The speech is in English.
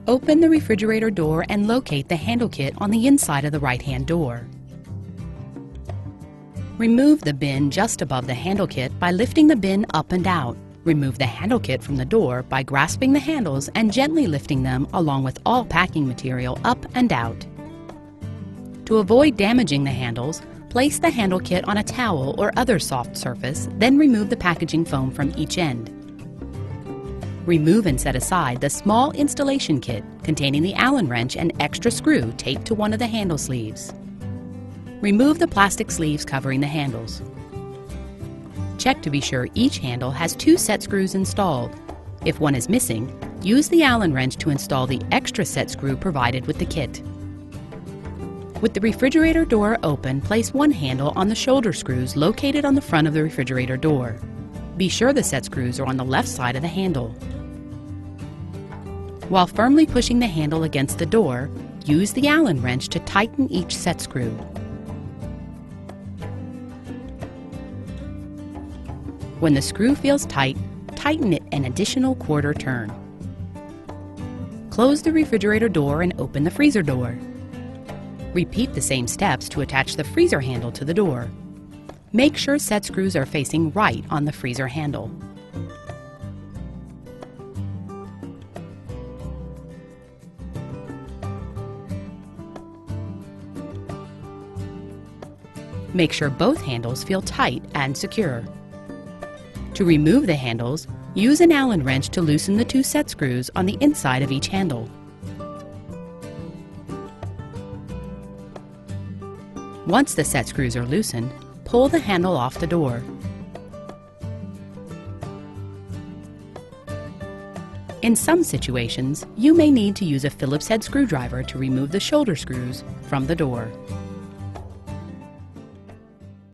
Open the refrigerator door and locate the handle kit on the inside of the right-hand door. Remove the bin just above the handle kit by lifting the bin up and out. Remove the handle kit from the door by grasping the handles and gently lifting them along with all packing material up and out. To avoid damaging the handles, place the handle kit on a towel or other soft surface, then remove the packaging foam from each end. Remove and set aside the small installation kit containing the Allen wrench and extra screw taped to one of the handle sleeves. Remove the plastic sleeves covering the handles. Check to be sure each handle has 2 set screws installed. If one is missing, use the Allen wrench to install the extra set screw provided with the kit. With the refrigerator door open, place one handle on the shoulder screws located on the front of the refrigerator door. Be sure the set screws are on the left side of the handle. While firmly pushing the handle against the door, use the Allen wrench to tighten each set screw. When the screw feels tight, tighten it an additional quarter turn. Close the refrigerator door and open the freezer door. Repeat the same steps to attach the freezer handle to the door. Make sure set screws are facing right on the freezer handle. Make sure both handles feel tight and secure. To remove the handles, use an Allen wrench to loosen the 2 set screws on the inside of each handle. Once the set screws are loosened, pull the handle off the door. In some situations, you may need to use a Phillips head screwdriver to remove the shoulder screws from the door.